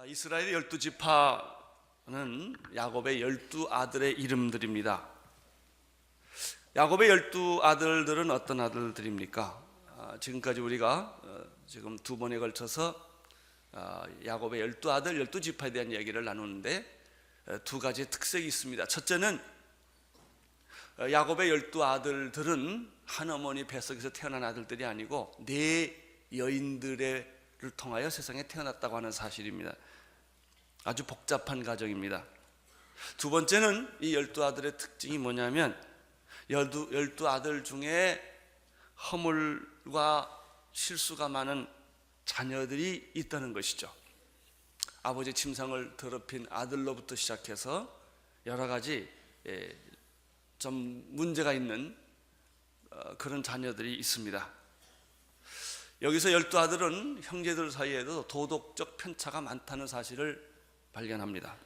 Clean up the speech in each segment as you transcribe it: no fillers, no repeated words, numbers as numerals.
이스라엘의 12지파는 야곱의 12아들의 이름들입니다. 야곱의 12아들들은 어떤 아들들입니까? 지금까지 우리가 지금 두 번에 걸쳐서 야곱의 12아들, 12지파에 대한 이야기를 나누는데 두 가지 특색이 있습니다. 첫째는 야곱의 12아들들은 한 어머니 뱃속에서 태어난 아들들이 아니고 네 여인들을 통하여 세상에 태어났다고 하는 사실입니다. 아주 복잡한 가정입니다. 두 번째는 이 12아들의 특징이 뭐냐면 12아들 중에 허물과 실수가 많은 자녀들이 있다는 것이죠. 아버지 침상을 더럽힌 아들로부터 시작해서 여러 가지 좀 문제가 있는 그런 자녀들이 있습니다. 여기서 12아들은 형제들 사이에도 도덕적 편차가 많다는 사실을 발견합니다.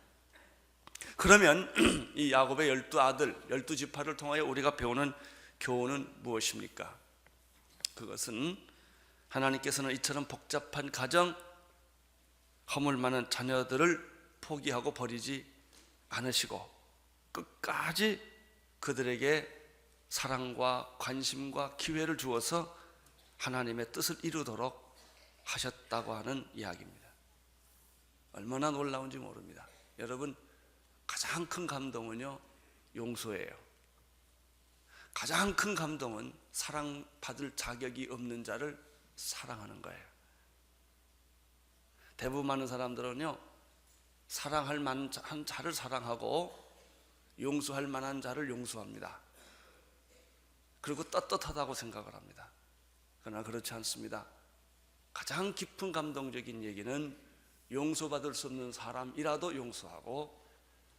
그러면 이 야곱의 12아들, 12지파를 통하여 우리가 배우는 교훈은 무엇입니까? 그것은 하나님께서는 이처럼 복잡한 가정, 허물 많은 자녀들을 포기하고 버리지 않으시고 끝까지 그들에게 사랑과 관심과 기회를 주어서 하나님의 뜻을 이루도록 하셨다고 하는 이야기입니다. 얼마나 놀라운지 모릅니다. 여러분, 가장 큰 감동은요, 용서예요. 가장 큰 감동은 사랑받을 자격이 없는 자를 사랑하는 거예요. 대부분 많은 사람들은요, 사랑할 만한 자를 사랑하고 용서할 만한 자를 용서합니다. 그리고 떳떳하다고 생각을 합니다. 그러나 그렇지 않습니다. 가장 깊은 감동적인 얘기는 용서받을 수 없는 사람이라도 용서하고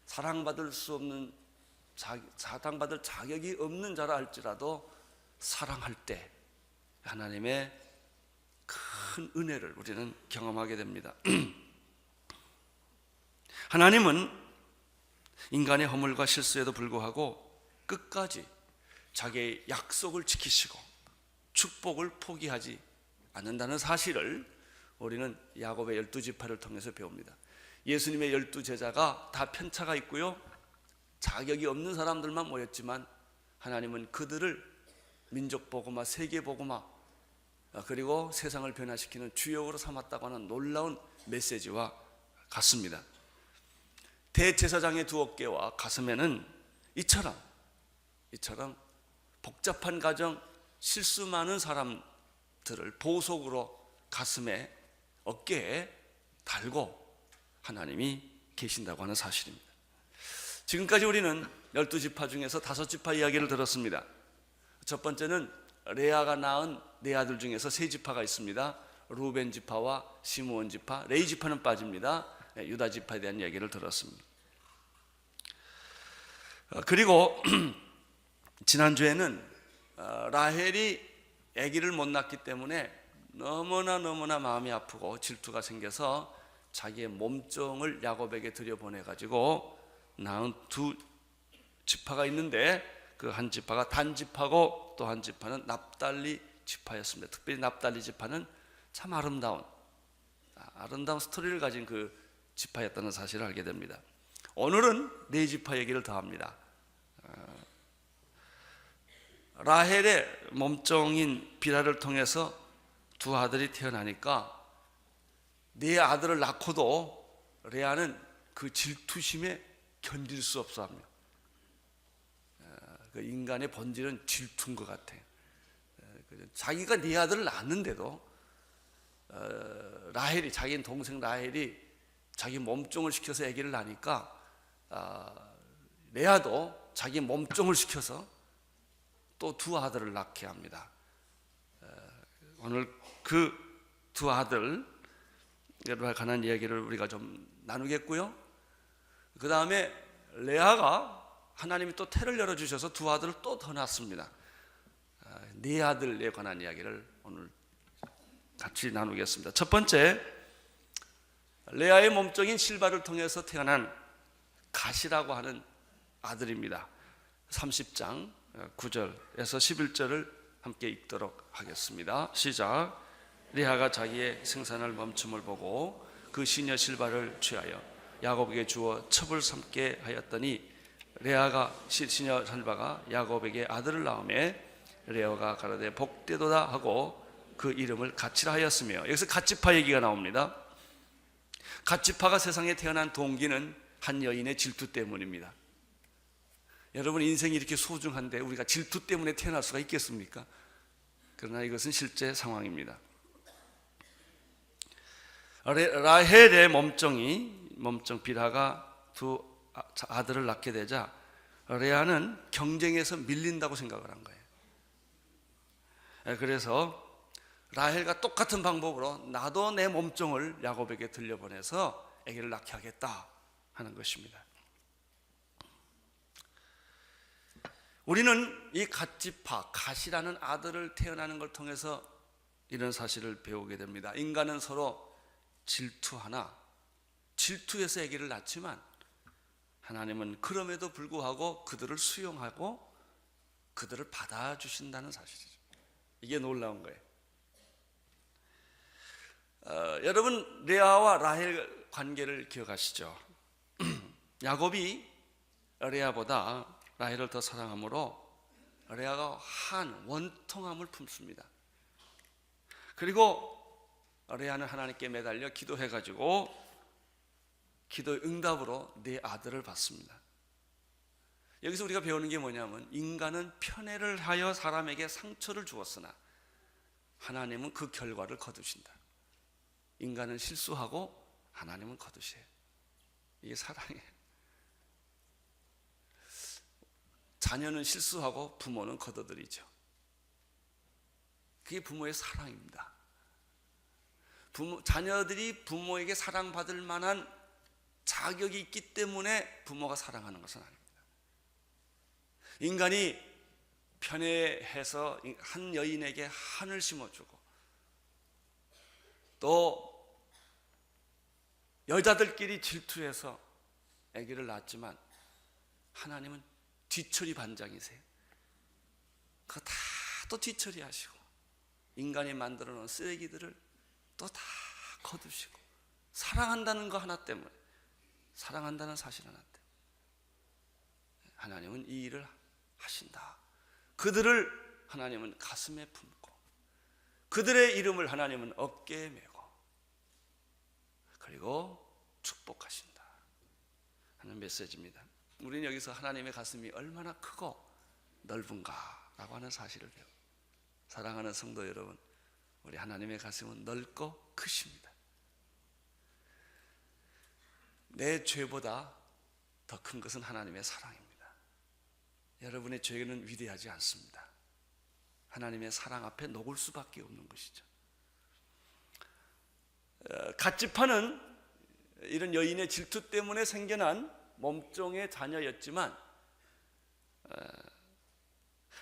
사랑받을 수 없는 사랑받을 자격이 없는 자라 할지라도 사랑할 때 하나님의 큰 은혜를 우리는 경험하게 됩니다. 하나님은 인간의 허물과 실수에도 불구하고 끝까지 자기의 약속을 지키시고 축복을 포기하지 않는다는 사실을 우리는 야곱의 12지파를 통해서 배웁니다. 예수님의 12제자가 다 편차가 있고요, 자격이 없는 사람들만 모였지만 하나님은 그들을 민족복음화, 세계복음화, 그리고 세상을 변화시키는 주역으로 삼았다고 하는 놀라운 메시지와 같습니다. 대제사장의 두 어깨와 가슴에는 이처럼 복잡한 가정, 실수 많은 사람들을 보석으로 가슴에, 어깨에 달고 하나님이 계신다고 하는 사실입니다. 지금까지 우리는 12지파 중에서 5지파 이야기를 들었습니다. 첫 번째는 레아가 낳은 네 아들 중에서 세 지파가 있습니다. 루벤 지파와 시므온 지파, 레위 지파는 빠집니다. 유다 지파에 대한 이야기를 들었습니다. 그리고 지난주에는 라헬이 아기를 못 낳기 때문에 너무나 마음이 아프고 질투가 생겨서 자기의 몸종을 야곱에게 들여보내가지고 낳은 두 지파가 있는데 그 한 지파가 단 지파고 또 한 지파는 납달리 지파였습니다. 특별히 납달리 지파는 참 아름다운 스토리를 가진 그 지파였다는 사실을 알게 됩니다. 오늘은 네 지파 얘기를 더 합니다. 라헬의 몸종인 비라를 통해서 두 아들이 태어나니까 네 아들을 낳고도 레아는 그 질투심에 견딜 수 없어 합니다. 그 인간의 본질은 질투인 것 같아요. 자기가 네 아들을 낳았는데도 라헬이, 자기 동생 라헬이 자기 몸종을 시켜서 아기를 낳으니까 레아도 자기 몸종을 시켜서 또 두 아들을 낳게 합니다. 오늘 그 두 아들에 관한 이야기를 우리가 좀 나누겠고요. 그 다음에 레아가 하나님이 또 태를 열어주셔서 두 아들을 또 더 낳았습니다. 네 아들에 관한 이야기를 오늘 같이 나누겠습니다. 첫 번째, 레아의 몸종인 실바를 통해서 태어난 갓이라고 하는 아들입니다. 30장 9절에서 11절을 함께 읽도록 하겠습니다. 시작. 레아가 자기의 생산을 멈춤을 보고 그 시녀 실바를 취하여 야곱에게 주어 첩을 삼게 하였더니 레아가 시녀 실바가 야곱에게 아들을 낳으매 레아가 가로되 복되도다 하고 그 이름을 갓이라 하였으며, 여기서 갓지파 얘기가 나옵니다. 갓지파가 세상에 태어난 동기는 한 여인의 질투 때문입니다. 여러분, 인생이 이렇게 소중한데 우리가 질투 때문에 태어날 수가 있겠습니까? 그러나 이것은 실제 상황입니다. 라헬의 몸종 빌하가 두 아들을 낳게 되자 레아는 경쟁에서 밀린다고 생각을 한 거예요. 그래서 라헬과 똑같은 방법으로 나도 내 몸종을 야곱에게 들려보내서 아기를 낳게 하겠다 하는 것입니다. 우리는 이 갓지파, 갓이라는 아들을 태어나는 걸 통해서 이런 사실을 배우게 됩니다. 인간은 서로 질투하나 질투해서 아기를 낳지만 하나님은 그럼에도 불구하고 그들을 수용하고 그들을 받아주신다는 사실이죠. 이게 놀라운 거예요. 여러분, 레아와 라헬 관계를 기억하시죠? 야곱이 레아보다 라헬을 더 사랑하므로 레아가 한 원통함을 품습니다. 그리고 레아는 하나님께 매달려 기도해가지고 기도의 응답으로 네 아들을 받습니다. 여기서 우리가 배우는 게 뭐냐면, 인간은 편애를 하여 사람에게 상처를 주었으나 하나님은 그 결과를 거두신다. 인간은 실수하고 하나님은 거두셔요. 이게 사랑이에요. 자녀는 실수하고 부모는 거둬들이죠. 그게 부모의 사랑입니다. 자녀들이 부모에게 사랑받을 만한 자격이 있기 때문에 부모가 사랑하는 것은 아닙니다. 인간이 편애해서 한 여인에게 한을 심어주고 또 여자들끼리 질투해서 아기를 낳았지만 하나님은 뒤처리 반장이세요. 그거 다 또 뒤처리 하시고 인간이 만들어 놓은 쓰레기들을 또 다 거두시고 사랑한다는 거 하나 때문에, 사랑한다는 사실 하나 때문에 하나님은 이 일을 하신다. 그들을 하나님은 가슴에 품고 그들의 이름을 하나님은 어깨에 메고 그리고 축복하신다 하는 메시지입니다. 우리는 여기서 하나님의 가슴이 얼마나 크고 넓은가라고 하는 사실을 배워요. 사랑하는 성도 여러분, 우리 하나님의 가슴은 넓고 크십니다. 내 죄보다 더 큰 것은 하나님의 사랑입니다. 여러분의 죄는 위대하지 않습니다. 하나님의 사랑 앞에 녹을 수밖에 없는 것이죠. 갓지파는 이런 여인의 질투 때문에 생겨난 몸종의 자녀였지만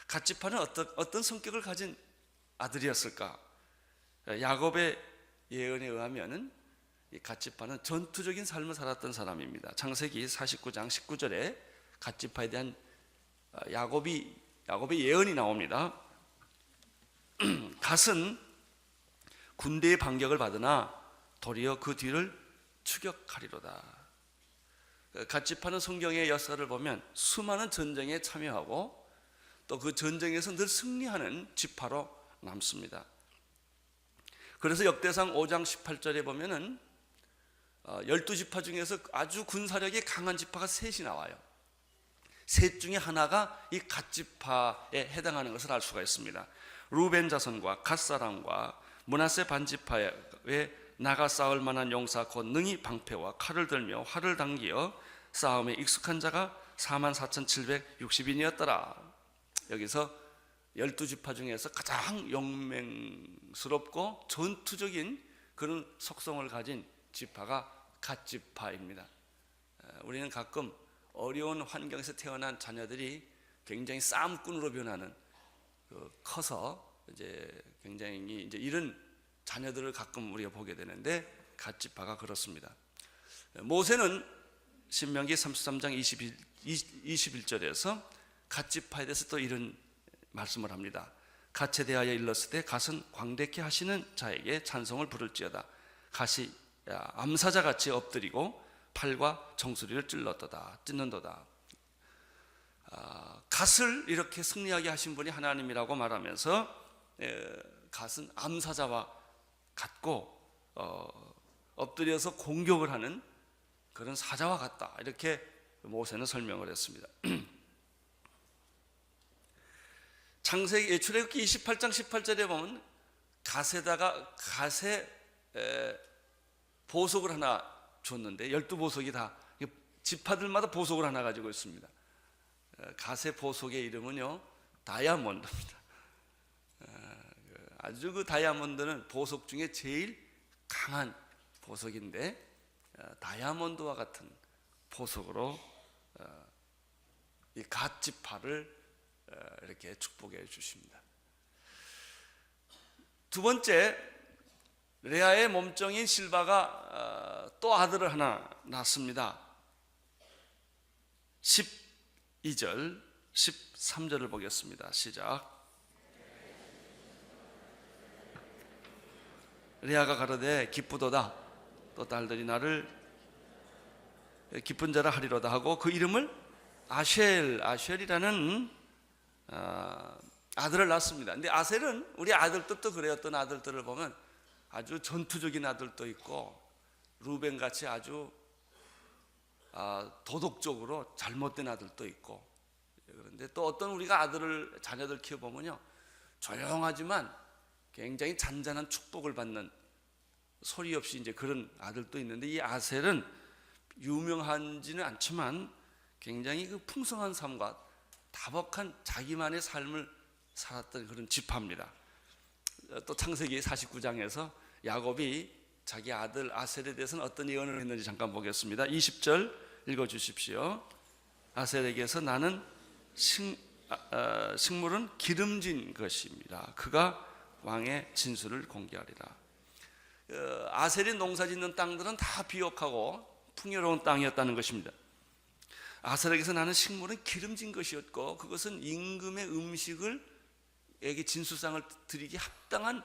갓지파는 어떤 성격을 가진 아들이었을까? 야곱의 예언에 의하면 이 갓지파는 전투적인 삶을 살았던 사람입니다. 창세기 49장 19절에 갓지파에 대한 야곱의 예언이 나옵니다. 갓은 군대의 반격을 받으나 도리어 그 뒤를 추격하리로다. 갓지파는 성경의 역사를 보면 수많은 전쟁에 참여하고 또 그 전쟁에서 늘 승리하는 지파로 남습니다. 그래서 역대상 5장 18절에 보면은 12지파 중에서 아주 군사력이 강한 지파가 셋이 나와요. 셋 중에 하나가 이 갓지파에 해당하는 것을 알 수가 있습니다. 루벤 자손과 갓사람과 므낫세 반지파에 나가 싸울 만한 용사 곧 능히 방패와 칼을 들며 활을 당기어 싸움에 익숙한 자가 44,760인이었더라. 여기서 12지파 중에서 가장 용맹스럽고 전투적인 그런 속성을 가진 지파가 갓지파입니다. 우리는 가끔 어려운 환경에서 태어난 자녀들이 굉장히 싸움꾼으로 변하는, 커서 이제 굉장히 이제 이런 자녀들을 가끔 우리가 보게 되는데, 갓지파가 그렇습니다. 모세는 신명기 33장 21절에서 갓지파에 대해서 또 이런 말씀을 합니다. 갓에 대하여 일렀으되 갓은 광대케 하시는 자에게 찬송을 부를지어다. 갓이 암사자같이 엎드리고 팔과 정수리를 찢는도다. 갓을 이렇게 승리하게 하신 분이 하나님이라고 말하면서 갓은 암사자와 같고 엎드려서 공격을 하는 그런 사자와 같다, 이렇게 모세는 설명을 했습니다. 출애굽기 28장 18절에 보면 갓에 보석을 하나 줬는데 12보석이 다 지파들마다 보석을 하나 가지고 있습니다. 갓의 보석의 이름은요 다이아몬드입니다. 아주 그 다이아몬드는 보석 중에 제일 강한 보석인데, 다이아몬드와 같은 보석으로 이 갓 지파를 이렇게 축복해 주십니다. 두 번째, 레아의 몸종인 실바가 또 아들을 하나 낳습니다. 12절 13절을 보겠습니다. 시작. 레아가 가로되 기쁘도다, 또 딸들이 나를 기쁜 자라 하리로다 하고 그 이름을 아쉘이라는 아들을 낳습니다. 근데 아셀은 우리 아들들도 그래요. 어떤 아들들을 보면 아주 전투적인 아들도 있고 루벤같이 아주 도덕적으로 잘못된 아들도 있고, 그런데 또 어떤 우리가 자녀들 키워보면요 조용하지만 굉장히 잔잔한 축복을 받는, 소리 없이 이제 그런 아들도 있는데, 이 아셀은 유명하지는 않지만 굉장히 그 풍성한 삶과 다복한 자기만의 삶을 살았던 그런 지파입니다. 또 창세기 49장에서 야곱이 자기 아들 아셀에 대해서는 어떤 예언을 했는지 잠깐 보겠습니다. 20절 읽어주십시오. 아셀에게서 나는 식물은 기름진 것입니다. 그가 왕의 진술을 공개하리라. 아셀이 농사짓는 땅들은 다 비옥하고 풍요로운 땅이었다는 것입니다. 아셀에게서 나는 식물은 기름진 것이었고 그것은 임금의 음식에게 진수상을 드리기 합당한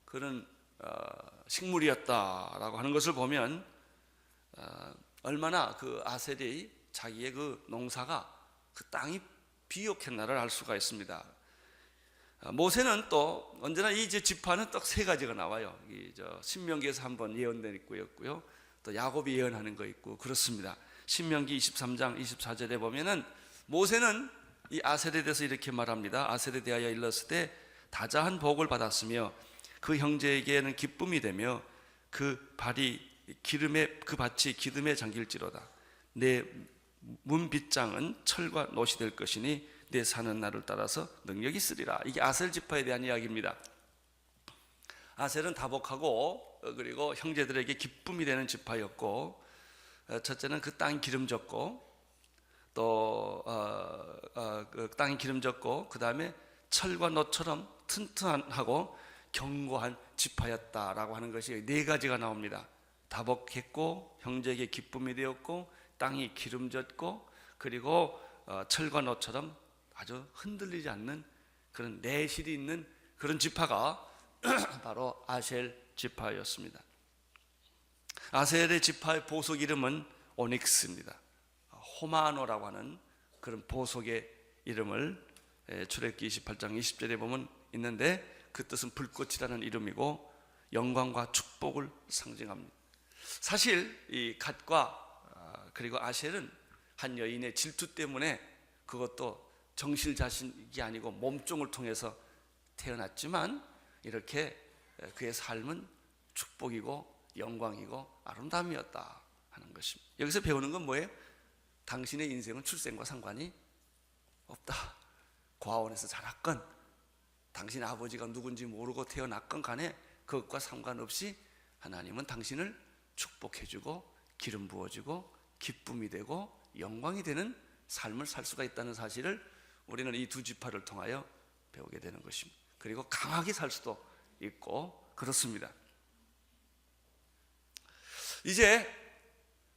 그런 식물이었다라고 하는 것을 보면 얼마나 그 아셀이 자기의 그 농사가, 그 땅이 비옥했나를 알 수가 있습니다. 모세는 또 언제나 이 지파는 딱 세 가지가 나와요. 신명기에서 한번 예언된 있고요, 또 야곱이 예언하는 거 있고 그렇습니다. 신명기 23장 24절에 보면은 모세는 이 아셀에 대해서 이렇게 말합니다. 아셀에 대하여 일렀으되 다자한 복을 받았으며 그 형제에게는 기쁨이 되며 그 밭이 기름에 잠길지로다. 내 문빗장은 철과 놋이 될 것이니 내 사는 날을 따라서 능력이 있으리라. 이게 아셀 지파에 대한 이야기입니다. 아셀은 다복하고 그리고 형제들에게 기쁨이 되는 지파였고, 첫째는 그 땅이 기름졌고, 또 그 땅이 기름졌고 그 다음에 철과 놋처럼 튼튼하고 견고한 지파였다라고 하는 것이 네 가지가 나옵니다. 다복했고 형제에게 기쁨이 되었고 땅이 기름졌고 그리고 철과 놋처럼 아주 흔들리지 않는 그런 내실이 있는 그런 지파가 바로 아셀 지파였습니다. 아셀의 지파의 보석 이름은 오닉스입니다. 호마노라고 하는 그런 보석의 이름을 출애굽기 28장 20절에 보면 있는데, 그 뜻은 불꽃이라는 이름이고 영광과 축복을 상징합니다. 사실 이 갓과 그리고 아셀은 한 여인의 질투 때문에, 그것도 정실 자식이 아니고 몸종을 통해서 태어났지만 이렇게 그의 삶은 축복이고 영광이고 아름다움이었다 하는 것입니다. 여기서 배우는 건 뭐예요? 당신의 인생은 출생과 상관이 없다. 고아원에서 자랐건 당신 아버지가 누군지 모르고 태어났건 간에 그것과 상관없이 하나님은 당신을 축복해주고 기름 부어주고 기쁨이 되고 영광이 되는 삶을 살 수가 있다는 사실을 우리는 이 두 지파를 통하여 배우게 되는 것입니다. 그리고 강하게 살 수도 있고 그렇습니다. 이제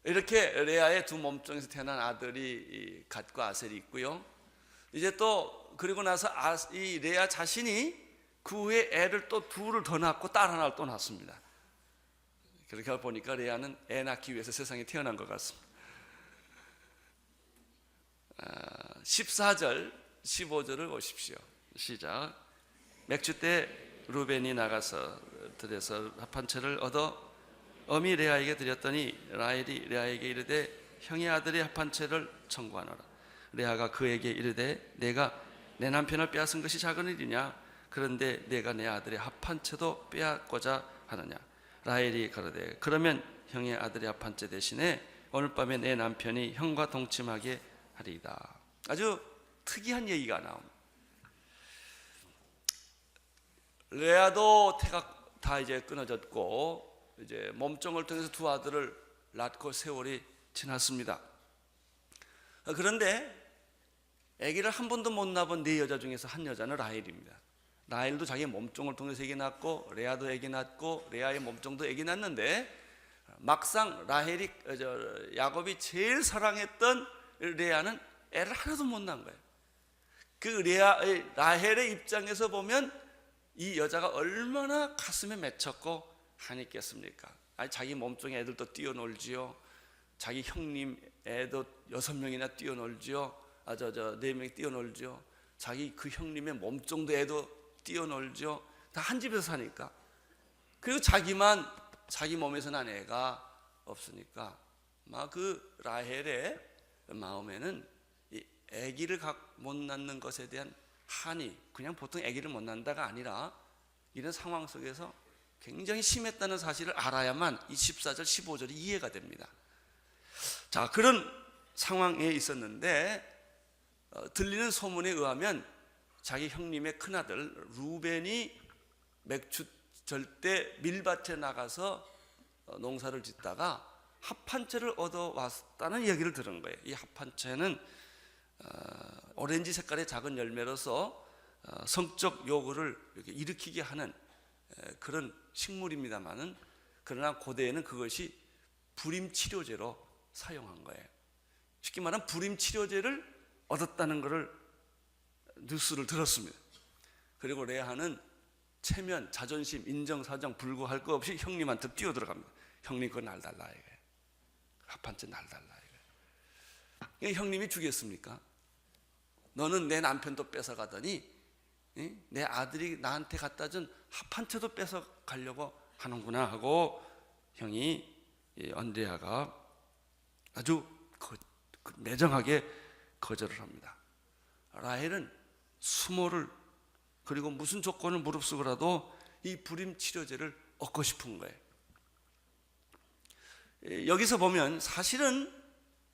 이렇게 레아의 두 몸종에서 태어난 아들이 갓과 아셀이 있고요. 이제 또 그리고 나서 이 레아 자신이 그 후에 애를 또 둘을 더 낳고 딸 하나를 또 낳습니다. 그렇게 보니까 레아는 애 낳기 위해서 세상에 태어난 것 같습니다. 14절 15절을 보십시오. 시작. 맥주 때 루벤이 나가서 들에서 합 한 채를 얻어 어미 레아에게 드렸더니 라헬이 레아에게 이르되 형의 아들의 합 한 채를 청구하노라. 레아가 그에게 이르되 내가 내 남편을 빼앗은 것이 작은 일이냐? 그런데 내가 내 아들의 합 한 채도 빼앗고자 하느냐? 라헬이 가로되 그러면 형의 아들의 합 한 채 대신에 오늘 밤에 내 남편이 형과 동침하게 하리이다. 아주 특이한 얘기가 나옵니다. 레아도 태가 다 이제 끊어졌고 이제 몸종을 통해서 두 아들을 낳고 세월이 지났습니다. 그런데 아기를 한 번도 못 낳은 네 여자 중에서 한 여자는 라헬입니다. 라헬도 자기 몸종을 통해서 아기 낳고 레아도 아기 낳고 레아의 몸종도 아기 낳는데 막상 라헬이 야곱이 제일 사랑했던 레아는 애를 하나도 못 낳은 거예요. 그 라헬의 입장에서 보면 이 여자가 얼마나 가슴에 맺혔고 한있겠습니까? 아니 자기 몸종의 애들도 뛰어놀지요. 자기 형님 애도 6명이나 뛰어놀지요. 4명이 뛰어놀죠. 자기 그 형님의 몸종도 애도 뛰어놀죠. 다 한 집에서 사니까. 그리고 자기 몸에서 난 애가 없으니까 막 그 라헬의 마음에는 이 아기를 못 낳는 것에 대한 한이 그냥 보통 아기를 못 낳는다가 아니라 이런 상황 속에서 굉장히 심했다는 사실을 알아야만 이 14절 15절이 이해가 됩니다. 자, 그런 상황에 있었는데 들리는 소문에 의하면 자기 형님의 큰아들 루벤이 맥주절 때 밀밭에 나가서 농사를 짓다가 합 한 채를 얻어왔다는 얘기를 들은 거예요. 이 합 한 채는 오렌지 색깔의 작은 열매로서 성적 요구를 이렇게 일으키게 하는 그런 식물입니다만은 그러나 고대에는 그것이 불임 치료제로 사용한 거예요. 쉽게 말하면 불임 치료제를 얻었다는 것을 뉴스를 들었습니다. 그리고 레아는 체면, 자존심, 인정사정 불구할 것 없이 형님한테 뛰어들어갑니다. 형님 그거 날 달라 이거예요. 합 한 채 날 달라 이거예요. 형님이 주겠습니까? 너는 내 남편도 뺏어가더니 내 아들이 나한테 갖다 준 합 한 채도 뺏어가려고 하는구나 하고 형이 언레아가 아주 매정하게 거절을 합니다. 라헬은 수모를 그리고 무슨 조건을 무릅쓰고라도 이 불임 치료제를 얻고 싶은 거예요. 여기서 보면 사실은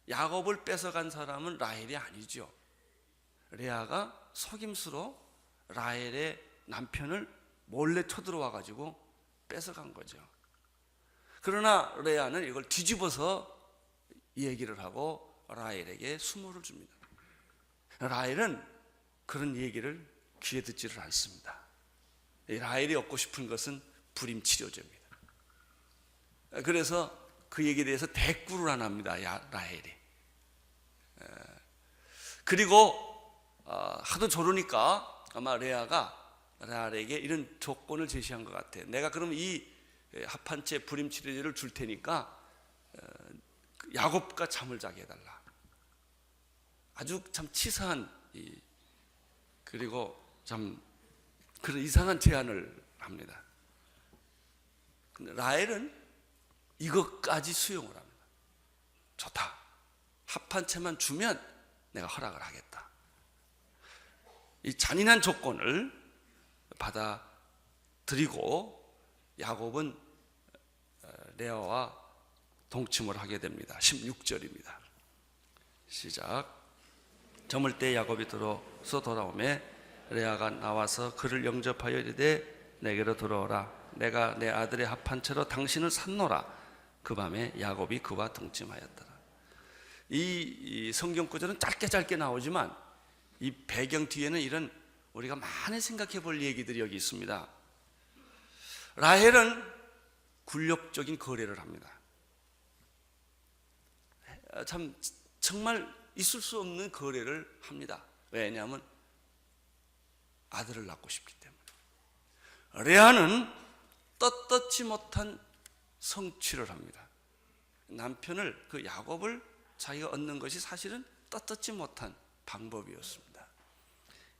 야곱을 뺏어간 사람은 라헬이 아니죠. 레아가 속임수로 라헬의 남편을 몰래 쳐들어와 가지고 뺏어간 거죠. 그러나 레아는 이걸 뒤집어서 얘기를 하고 라헬에게 수모를 줍니다. 라헬은 그런 얘기를 귀에 듣지를 않습니다. 라헬이 얻고 싶은 것은 불임 치료제입니다. 그래서 그 얘기에 대해서 대꾸를 안 합니다. 라헬이. 그리고 하도 조르니까 아마 레아가 라헬에게 이런 조건을 제시한 것 같아요. 내가 그럼 이 합 한 채 불임 치료제를 줄 테니까 야곱과 잠을 자게 해달라. 아주 참 치사한 그리고 참 그런 이상한 제안을 합니다. 근데 라헬은 이것까지 수용을 합니다. 좋다. 합 한 채만 주면 내가 허락을 하겠다. 이 잔인한 조건을 받아들이고 야곱은 레아와 동침을 하게 됩니다. 16절입니다. 시작. 저물 때 야곱이 들어서 돌아오매 레아가 나와서 그를 영접하여 이르되 내게로 돌아오라. 내가 내 아들의 합한 채로 당신을 샀노라. 그 밤에 야곱이 그와 동침하였더라. 이 성경 구절은 짧게 나오지만 이 배경 뒤에는 이런 우리가 많이 생각해 볼 얘기들이 여기 있습니다. 라헬은 굴욕적인 거래를 합니다. 참 정말 있을 수 없는 거래를 합니다. 왜냐하면 아들을 낳고 싶기 때문에. 레아는 떳떳지 못한 성취를 합니다. 남편을, 그 야곱을 자기가 얻는 것이 사실은 떳떳지 못한 방법이었습니다.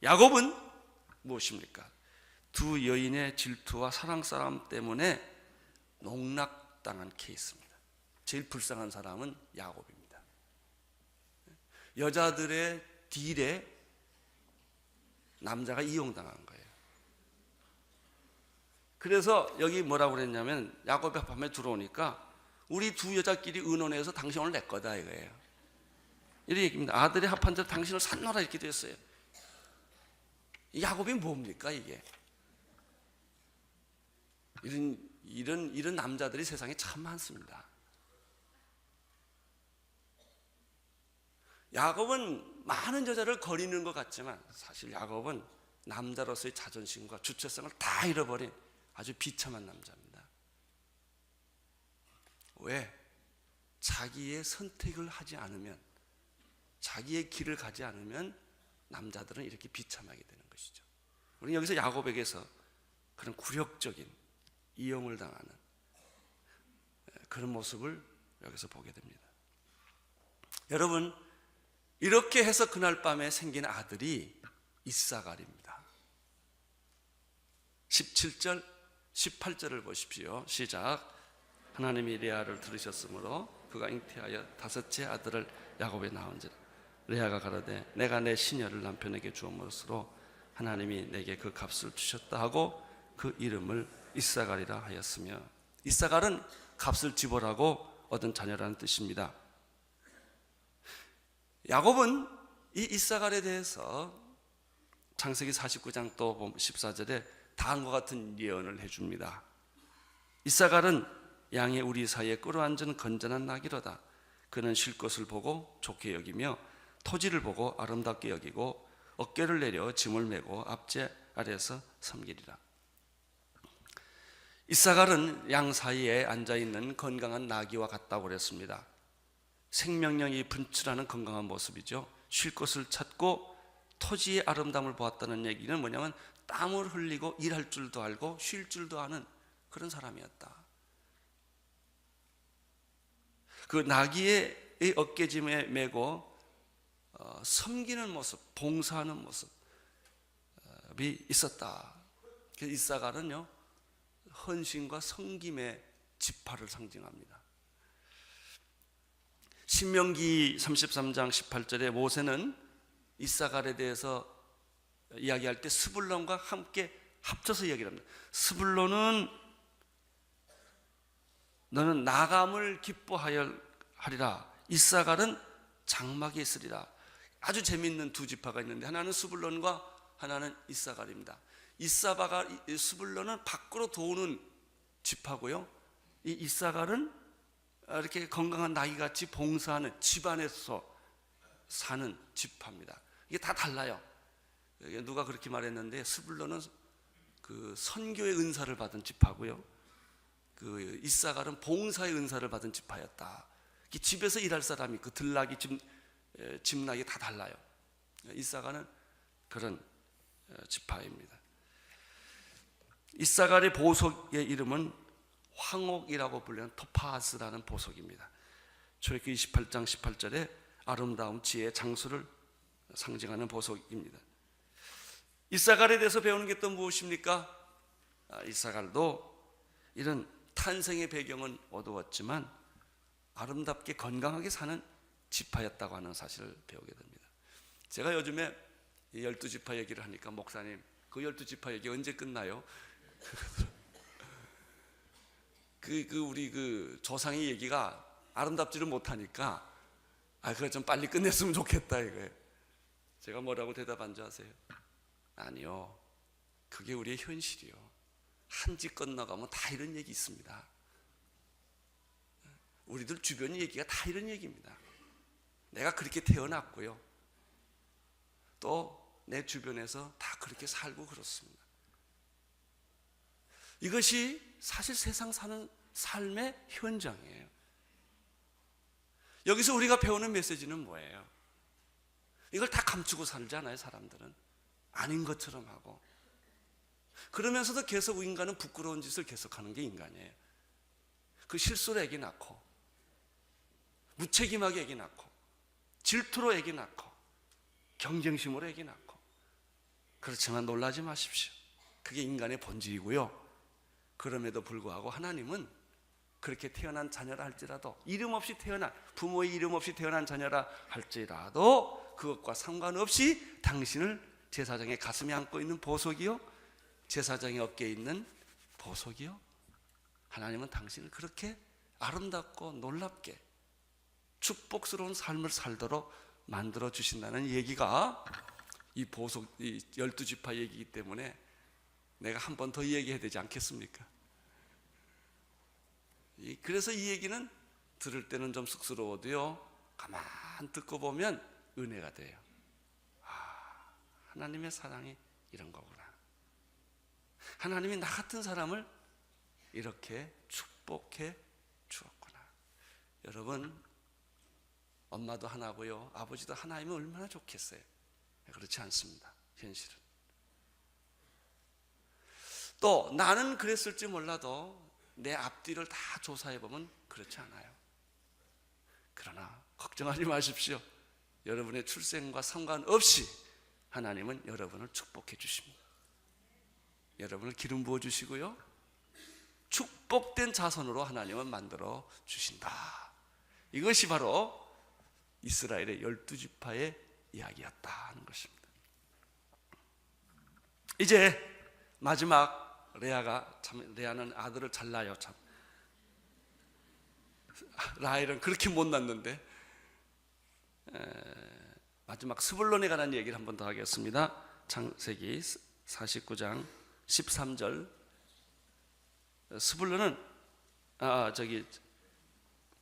야곱은 무엇입니까? 두 여인의 질투와 사랑싸움 때문에 농락당한 케이스입니다. 제일 불쌍한 사람은 야곱입니다. 여자들의 딜에 남자가 이용당한 거예요. 그래서 여기 뭐라고 그랬냐면 야곱이 밤에 들어오니까 우리 두 여자끼리 의논해서 당신 오늘 내 거다 이거예요. 이런 얘기입니다. 아들의 합한 자 당신을 샀노라 이렇게 됐어요. 야곱이 뭡니까 이게? 이런 남자들이 세상에 참 많습니다. 야곱은 많은 여자를 거리는 것 같지만 사실 야곱은 남자로서의 자존심과 주체성을 다 잃어버린 아주 비참한 남자입니다. 왜? 자기의 선택을 하지 않으면, 자기의 길을 가지 않으면 남자들은 이렇게 비참하게 되는 것이죠. 우리는 여기서 야곱에게서 그런 굴욕적인 이용을 당하는 그런 모습을 여기서 보게 됩니다. 여러분, 이렇게 해서 그날 밤에 생긴 아들이 이사갈입니다. 17절, 18절을 보십시오. 시작. 하나님이 레아를 들으셨으므로 그가 잉태하여 다섯째 아들을 야곱에 낳은지라. 레아가 가로되 내가 내 시녀를 남편에게 주었으므로 하나님이 내게 그 값을 주셨다 하고 그 이름을 이사갈이라 하였으며, 이사갈은 값을 지불하고 얻은 자녀라는 뜻입니다. 야곱은 이 이사갈에 대해서 창세기 49장 또 14절에 다음과 같은 예언을 해줍니다. 이사갈은 양의 우리 사이에 끌어앉은 건전한 나귀로다. 그는 쉴 것을 보고 좋게 여기며 토지를 보고 아름답게 여기고 어깨를 내려 짐을 메고 앞제 아래에서 섬기리라. 이사갈은 양 사이에 앉아있는 건강한 나귀와 같다고 그랬습니다. 생명력이 분출하는 건강한 모습이죠. 쉴 것을 찾고 토지의 아름다움을 보았다는 얘기는 뭐냐면 땀을 흘리고 일할 줄도 알고 쉴 줄도 아는 그런 사람이었다. 그 나귀의 어깨짐에 메고 섬기는 모습, 봉사하는 모습이 있었다. 이사갈은요, 헌신과 섬김의 지파를 상징합니다. 신명기 33장 18절에 모세는 이사갈에 대해서 이야기할 때 스불론과 함께 합쳐서 이야기를 합니다. 스불론은 너는 나감을 기뻐하리라. 이사갈은 장막에 있으리라. 아주 재미있는 두 지파가 있는데 하나는 스불론과 하나는 이사갈입니다. 스불론은 밖으로 도는 지파고요, 이 이사갈은 이렇게 건강한 나귀같이 봉사하는 집안에서 사는 지파입니다. 이게 다 달라요. 누가 그렇게 말했는데 스불론은 그 선교의 은사를 받은 지파고요, 그 이사갈은 봉사의 은사를 받은 지파였다. 집에서 일할 사람이 그 들나귀, 집나귀 다 달라요. 이사갈은 그런 지파입니다. 이사갈의 보석의 이름은 황옥이라고 불리는 토파스라는 보석입니다. 출애굽기 28장 18절에 아름다움, 지혜, 장수를 상징하는 보석입니다. 이사갈에 대해서 배우는 게 또 무엇입니까? 이사갈도 이런 탄생의 배경은 어두웠지만 아름답게 건강하게 사는 지파였다고 하는 사실을 배우게 됩니다. 제가 요즘에 12지파 얘기를 하니까 목사님, 그 12지파 얘기 언제 끝나요? 우리 조상의 얘기가 아름답지를 못하니까 그걸 좀 빨리 끝냈으면 좋겠다 이거예요. 제가 뭐라고 대답한 줄 아세요? 아니요. 그게 우리의 현실이요. 한 집 건너가면 다 이런 얘기 있습니다. 우리들 주변 얘기가 다 이런 얘기입니다. 내가 그렇게 태어났고요. 또 내 주변에서 다 그렇게 살고 그렇습니다. 이것이 사실 세상 사는 삶의 현장이에요. 여기서 우리가 배우는 메시지는 뭐예요? 이걸 다 감추고 살잖아요, 사람들은. 아닌 것처럼 하고. 그러면서도 계속 인간은 부끄러운 짓을 계속하는 게 인간이에요. 그 실수로 애기 낳고, 무책임하게 애기 낳고, 질투로 애기 낳고, 경쟁심으로 애기 낳고. 그렇지만 놀라지 마십시오. 그게 인간의 본질이고요. 그럼에도 불구하고 하나님은 그렇게 태어난 자녀라 할지라도, 이름 없이 태어난, 부모의 이름 없이 태어난 자녀라 할지라도 그것과 상관없이 당신을 제사장의 가슴에 안고 있는 보석이요, 제사장의 어깨에 있는 보석이요, 하나님은 당신을 그렇게 아름답고 놀랍게 축복스러운 삶을 살도록 만들어 주신다는 얘기가 이 보석, 이 12지파 얘기이기 때문에 내가 한 번 더 얘기해야 되지 않겠습니까? 그래서 이 얘기는 들을 때는 좀 쑥스러워도요, 가만 듣고 보면 은혜가 돼요. 아, 하나님의 사랑이 이런 거구나. 하나님이 나 같은 사람을 이렇게 축복해 주었구나. 여러분, 엄마도 하나고요, 아버지도 하나이면 얼마나 좋겠어요. 그렇지 않습니다. 현실은. 또 나는 그랬을지 몰라도 내 앞뒤를 다 조사해 보면 그렇지 않아요. 그러나 걱정하지 마십시오. 여러분의 출생과 상관없이 하나님은 여러분을 축복해 주십니다. 여러분을 기름 부어 주시고요, 축복된 자손으로 하나님은 만들어 주신다. 이것이 바로 이스라엘의 12지파의 이야기였다 하는 것입니다. 이제 마지막 레아는 아들을 잘 낳아요. 참, 라헬은 그렇게 못 낳는데, 마지막 스불론에 관한 얘기를 한 번 더 하겠습니다. 창세기 49장 13절. 스불론은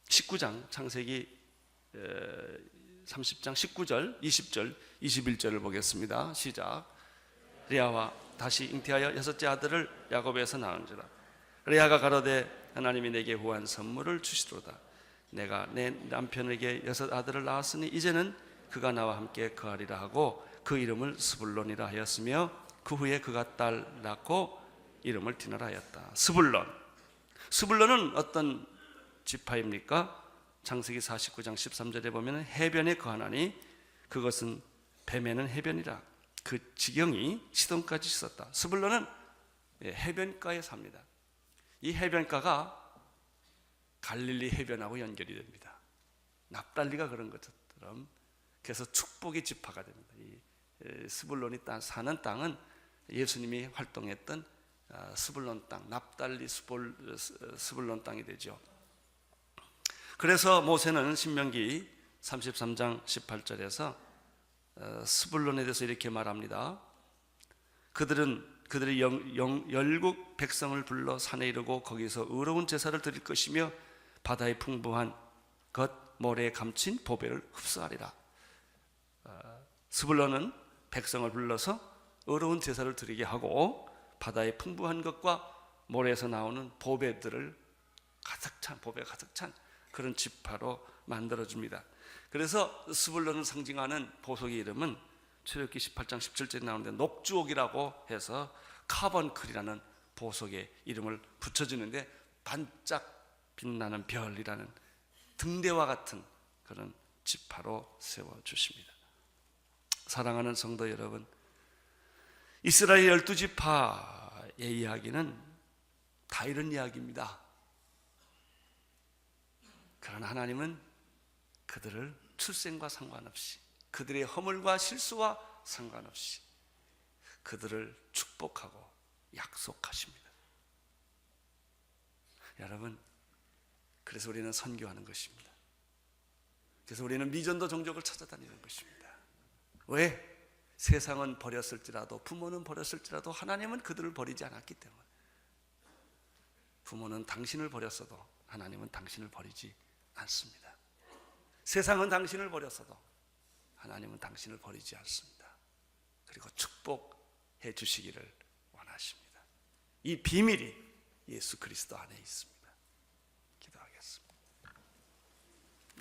19장 창세기 30장 19절, 20절, 21절을 보겠습니다. 시작. 레아와 다시 잉태하여 여섯째 아들을 야곱에서 낳은지라. 레아가 가로되 하나님이 내게 후한 선물을 주시도다. 내가 내 남편에게 여섯 아들을 낳았으니 이제는 그가 나와 함께 거하리라 하고 그 이름을 스불론이라 하였으며 그 후에 그가 딸 낳고 이름을 디나라 하였다. 스불론은 어떤 지파입니까? 창세기 49장 13절에 보면 해변에 거하나니 그것은 뱀에는 해변이라. 그 지경이 시돈까지 있었다. 스불론은 해변가에 삽니다. 이 해변가가 갈릴리 해변하고 연결이 됩니다. 납달리가 그런 것처럼. 그래서 축복의 지파가 됩니다. 이 스불론이 사는 땅은 예수님이 활동했던 스불론 땅, 납달리 스불론 땅이 되죠. 그래서 모세는 신명기 33장 18절에서 스불론에 대해서 이렇게 말합니다. 그들이 열국 백성을 불러 산에 이르고 거기서 의로운 제사를 드릴 것이며 바다에 풍부한 것 모래에 감친 보배를 흡수하리라. 스불론은 백성을 불러서 의로운 제사를 드리게 하고 바다에 풍부한 것과 모래에서 나오는 보배들을 보배가 가득 찬 그런 지파로 만들어줍니다. 그래서 스불론을 상징하는 보석의 이름은 출애굽기 18장 17절에 나오는데 녹주옥이라고 해서 카본클이라는 보석의 이름을 붙여주는데, 반짝 빛나는 별이라는 등대와 같은 그런 지파로 세워주십니다. 사랑하는 성도 여러분, 이스라엘 12지파의 이야기는 다 이런 이야기입니다. 그러나 하나님은 그들을 출생과 상관없이, 그들의 허물과 실수와 상관없이 그들을 축복하고 약속하십니다. 여러분, 그래서 우리는 선교하는 것입니다. 그래서 우리는 미전도 종족을 찾아다니는 것입니다. 왜? 세상은 버렸을지라도, 부모는 버렸을지라도 하나님은 그들을 버리지 않았기 때문에, 부모는 당신을 버렸어도 하나님은 당신을 버리지 않습니다. 세상은 당신을 버렸어도 하나님은 당신을 버리지 않습니다. 그리고 축복해 주시기를 원하십니다. 이 비밀이 예수 그리스도 안에 있습니다. 기도하겠습니다.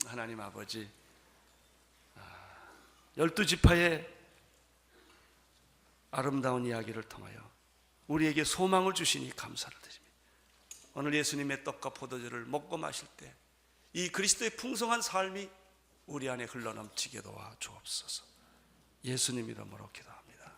하나님 아버지, 12지파의 아름다운 이야기를 통하여 우리에게 소망을 주시니 감사를 드립니다. 오늘 예수님의 떡과 포도주를 먹고 마실 때 이 그리스도의 풍성한 삶이 우리 안에 흘러넘치게 도와 주옵소서. 예수님 이름으로 기도합니다.